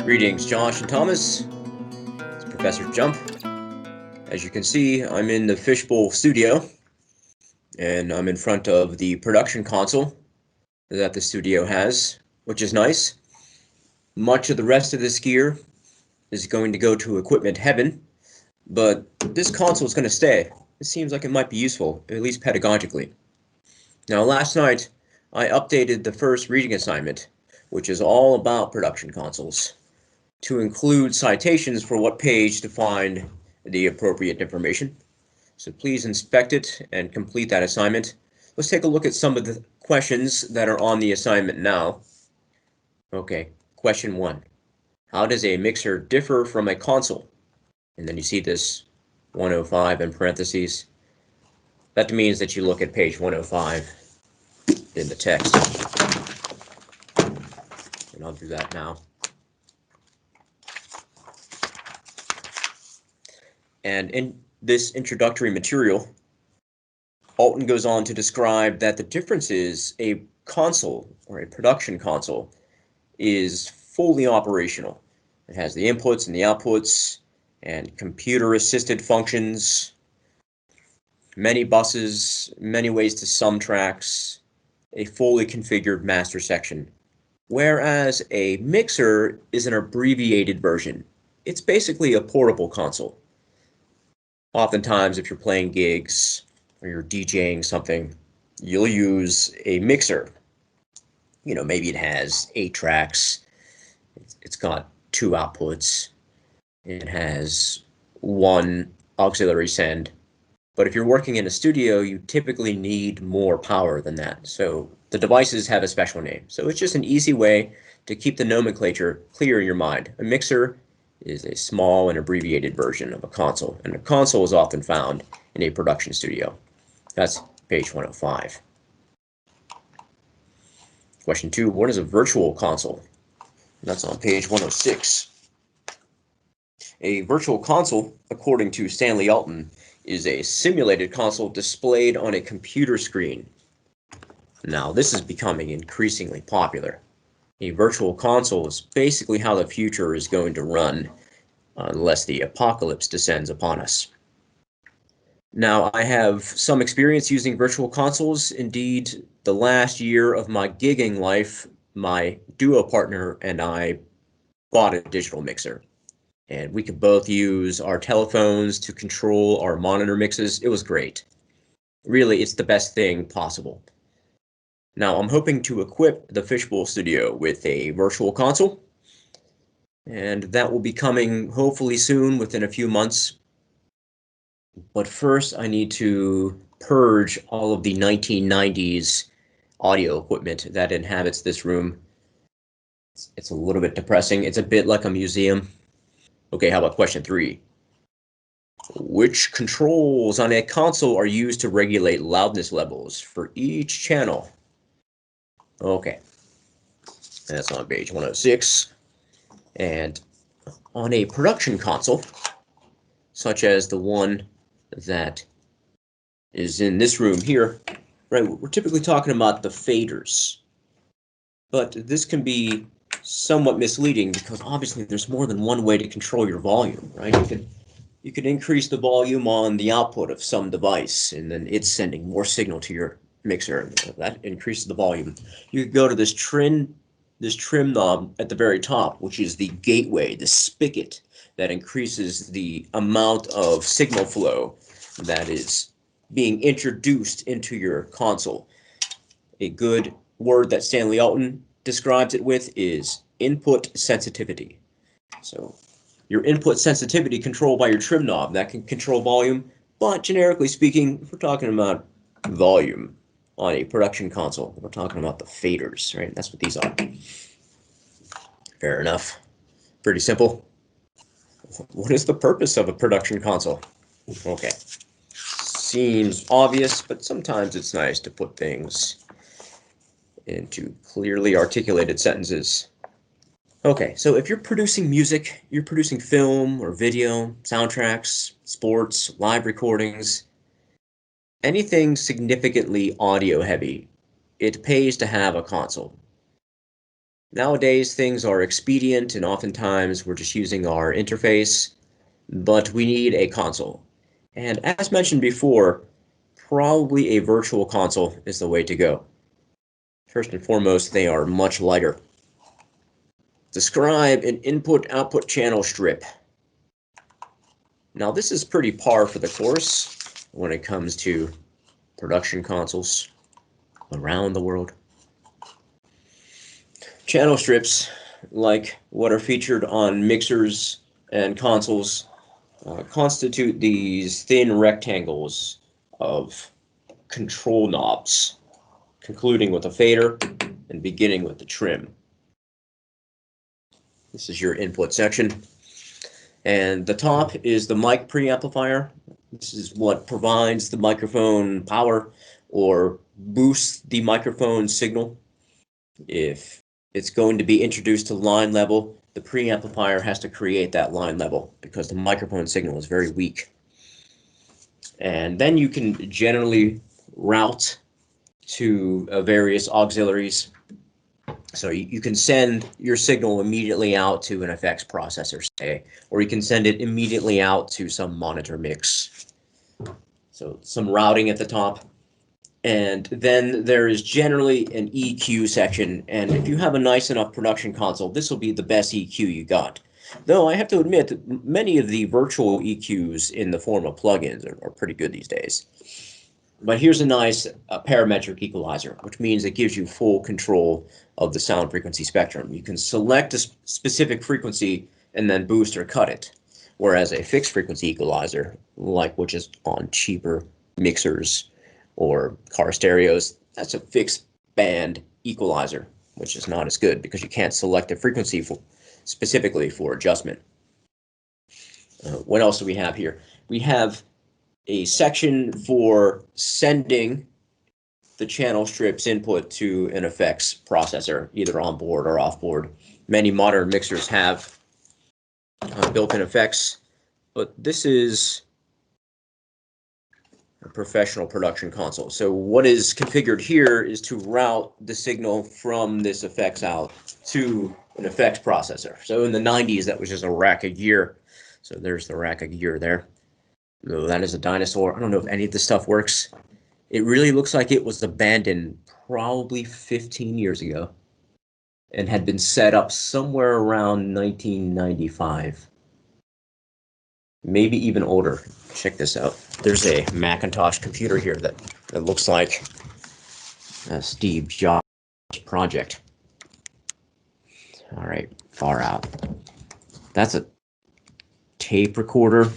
Greetings, Josh and Thomas. It's Professor Jump. As you can see, I'm in the Fishbowl studio, and I'm in front of the production console that the studio has, which is nice. Much of the rest of this gear is going to go to equipment heaven, but this console is going to stay. It seems like it might be useful, at least pedagogically. Now, last night, I updated the first reading assignment, which is all about production consoles, to include citations for what page to find the appropriate information. So please inspect it and complete that assignment. Let's take a look at some of the questions that are on the assignment now. Okay, question 1. How does a mixer differ from a console? And then you see this 105 in parentheses. That means that you look at page 105 in the text. And I'll do that now. And in this introductory material, Alten goes on to describe that the difference is a console, or a production console, is fully operational. It has the inputs and the outputs, and computer-assisted functions, many buses, many ways to sum tracks, a fully configured master section. Whereas a mixer is an abbreviated version. It's basically a portable console. Oftentimes, if you're playing gigs or you're DJing something, you'll use a mixer. You know, maybe it has 8 tracks, it's got 2 outputs, it has 1 auxiliary send. But if you're working in a studio, you typically need more power than that. So the devices have a special name. So it's just an easy way to keep the nomenclature clear in your mind. A mixer is a small and abbreviated version of a console, and a console is often found in a production studio. That's page 105. Question 2, what is a virtual console? That's on page 106. A virtual console, according to Stanley Alten, is a simulated console displayed on a computer screen. Now, this is becoming increasingly popular. A virtual console is basically how the future is going to run unless the apocalypse descends upon us. Now, I have some experience using virtual consoles. Indeed, the last year of my gigging life, my duo partner and I bought a digital mixer. And we could both use our telephones to control our monitor mixes. It was great. Really, it's the best thing possible. Now, I'm hoping to equip the Fishbowl Studio with a virtual console, and that will be coming hopefully soon, within a few months. But first, I need to purge all of the 1990s audio equipment that inhabits this room. It's a little bit depressing. It's a bit like a museum. Okay, how about question 3? Which controls on a console are used to regulate loudness levels for each channel? Okay, that's on page 106. And on a production console, such as the one that is in this room here, right, we're typically talking about the faders. But this can be somewhat misleading because obviously there's more than one way to control your volume, right? You could increase the volume on the output of some device, and then it's sending more signal to your mixer. That increases the volume. You could go to this trim knob at the very top, which is the gateway, the spigot that increases the amount of signal flow that is being introduced into your console. A good word that Stanley Alten describes it with is input sensitivity. So your input sensitivity controlled by your trim knob, that can control volume, but generically speaking, if we're talking about volume on a production console, we're talking about the faders, right? That's what these are. Fair enough. Pretty simple. What is the purpose of a production console? Okay. Seems obvious, but sometimes it's nice to put things into clearly articulated sentences. Okay, so if you're producing music, you're producing film or video, soundtracks, sports, live recordings, anything significantly audio heavy, it pays to have a console. Nowadays, things are expedient, and oftentimes we're just using our interface, but we need a console. And as mentioned before, probably a virtual console is the way to go. First and foremost, they are much lighter. Describe an input-output channel strip. Now, this is pretty par for the course when it comes to production consoles around the world. Channel strips, like what are featured on mixers and consoles, constitute these thin rectangles of control knobs, concluding with a fader and beginning with the trim. This is your input section. And the top is the mic preamplifier. This is what provides the microphone power or boosts the microphone signal. If it's going to be introduced to line level, the preamplifier has to create that line level because the microphone signal is very weak. And then you can generally route to various auxiliaries. So you can send your signal immediately out to an effects processor, say, or you can send it immediately out to some monitor mix. So some routing at the top. And then there is generally an EQ section, and if you have a nice enough production console, this will be the best EQ you got. Though I have to admit that many of the virtual EQs in the form of plugins are pretty good these days. But here's a nice parametric equalizer, which means it gives you full control of the sound frequency spectrum. You can select a specific frequency and then boost or cut it, whereas a fixed frequency equalizer, like which is on cheaper mixers or car stereos, that's a fixed band equalizer, which is not as good because you can't select a frequency specifically for adjustment. What else do we have here? We have a section for sending the channel strips input to an effects processor, either on board or off board. Many modern mixers have built-in effects, but this is a professional production console. So what is configured here is to route the signal from this effects out to an effects processor. So in the 90s, that was just a rack of gear. So there's the rack of gear there. No, that is a dinosaur. I don't know if any of this stuff works. It really looks like it was abandoned probably 15 years ago and had been set up somewhere around 1995. Maybe even older. Check this out. There's a Macintosh computer here that looks like a Steve Jobs project. All right, far out. That's a tape recorder.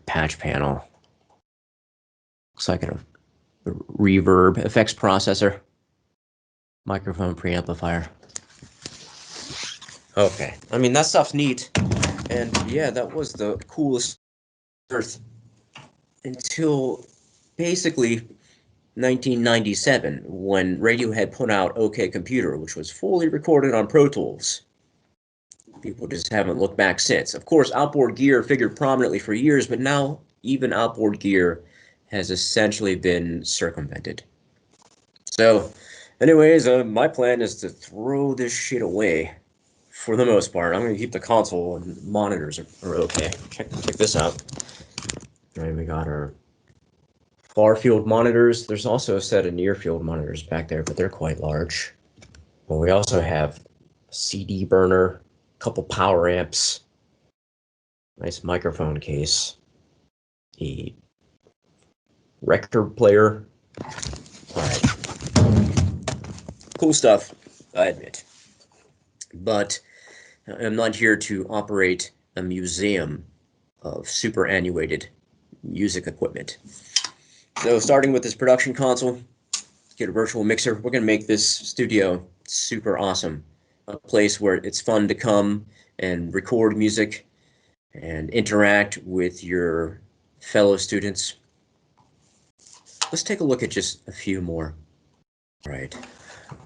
Patch panel. Looks like a reverb effects processor. Microphone preamplifier. Okay, I mean, that stuff's neat. And yeah, that was the coolest Earth until basically 1997, when Radiohead put out OK Computer, which was fully recorded on Pro Tools. People just haven't looked back since. Of course, outboard gear figured prominently for years, but now even outboard gear has essentially been circumvented. So, anyways, my plan is to throw this shit away for the most part. I'm going to keep the console, and monitors are okay. Check this out. All right, we got our far field monitors. There's also a set of near field monitors back there, but they're quite large. Well, we also have a CD burner, a couple power amps, nice microphone case, a record player. All right. Cool stuff, I admit. But I'm not here to operate a museum of superannuated music equipment. So starting with this production console, get a virtual mixer. We're going to make this studio super awesome. A place where it's fun to come and record music and interact with your fellow students. Let's take a look at just a few more. All right.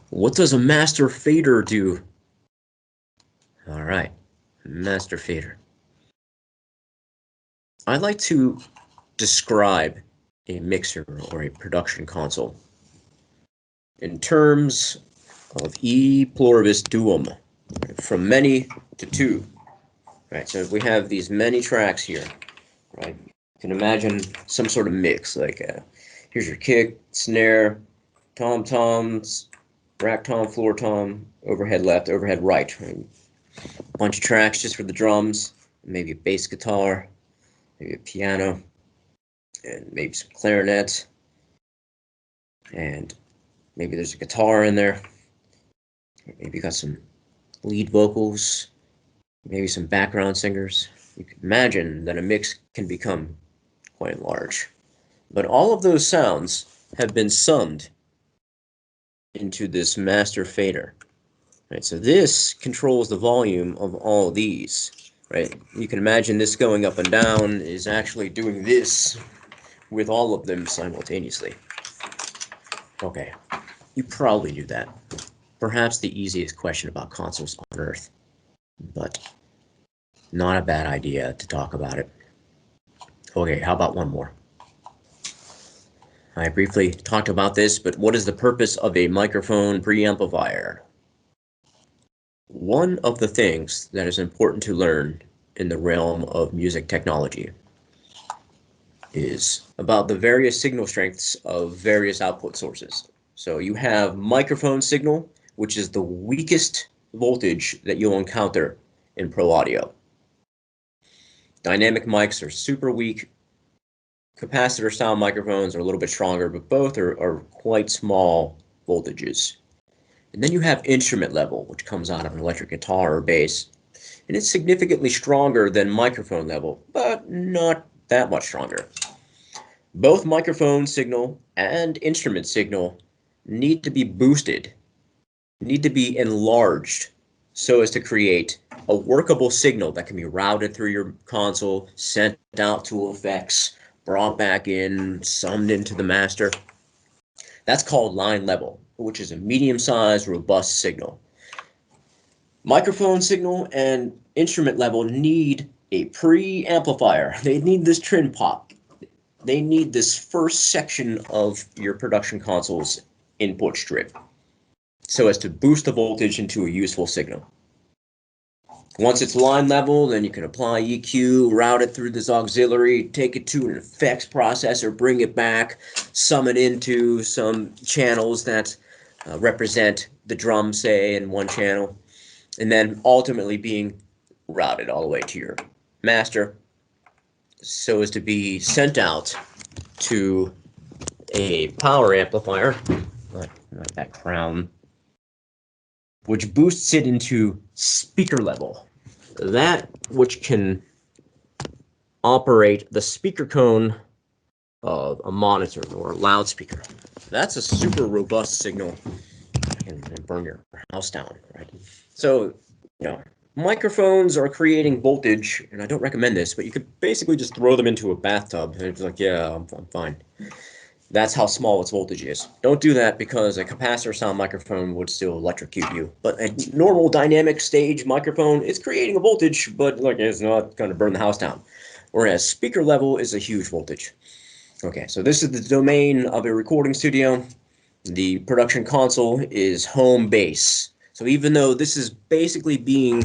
What does a master fader do? All right, master fader. I like to describe a mixer or a production console in terms of E pluribus duum, from many to two. Right, so we have these many tracks here, right? You can imagine some sort of mix, like here's your kick, snare, tom-toms, rack tom, floor tom, overhead left, overhead right. Right? A bunch of tracks just for the drums, maybe a bass guitar, maybe a piano, and maybe some clarinet, and maybe there's a guitar in there. Maybe you got some lead vocals, maybe some background singers. You can imagine that a mix can become quite large. But all of those sounds have been summed into this master fader. Right, so this controls the volume of all these. Right, you can imagine this going up and down is actually doing this with all of them simultaneously. Okay, you probably knew that. Perhaps the easiest question about consoles on Earth, but not a bad idea to talk about it. Okay, how about one more? I briefly talked about this, but what is the purpose of a microphone preamplifier? One of the things that is important to learn in the realm of music technology is about the various signal strengths of various output sources. So you have microphone signal, which is the weakest voltage that you'll encounter in pro audio. Dynamic mics are super weak. Capacitor style microphones are a little bit stronger, but both are quite small voltages. And then you have instrument level, which comes out of an electric guitar or bass. And it's significantly stronger than microphone level, but not that much stronger. Both microphone signal and instrument signal need to be boosted, need to be enlarged so as to create a workable signal that can be routed through your console, sent out to effects, brought back in, summed into the master. That's called line level, which is a medium-sized, robust signal. Microphone signal and instrument level need a preamplifier. They need this trim pop. They need this first section of your production console's input strip so as to boost the voltage into a useful signal. Once it's line level, then you can apply EQ, route it through this auxiliary, take it to an effects processor, bring it back, sum it into some channels that represent the drum, say, in one channel, and then ultimately being routed all the way to your master so as to be sent out to a power amplifier, not that crown, which boosts it into speaker level. That which can operate the speaker cone of a monitor or a loudspeaker. That's a super robust signal and burn your house down, right? So, microphones are creating voltage, and I don't recommend this, but you could basically just throw them into a bathtub, and it's like, yeah, I'm fine. That's how small its voltage is. Don't do that because a capacitor sound microphone would still electrocute you. But a normal dynamic stage microphone is creating a voltage, but it's not going to burn the house down. Whereas speaker level is a huge voltage. Okay, so this is the domain of a recording studio. The production console is home base. So even though this is basically being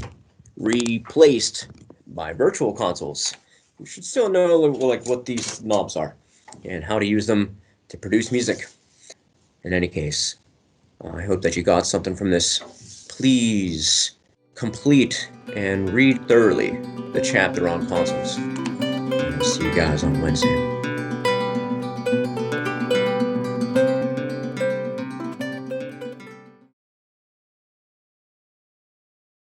replaced by virtual consoles, you should still know what these knobs are and how to use them to produce music. In any case, I hope that you got something from this. Please complete and read thoroughly the chapter on consoles. And I'll see you guys on Wednesday.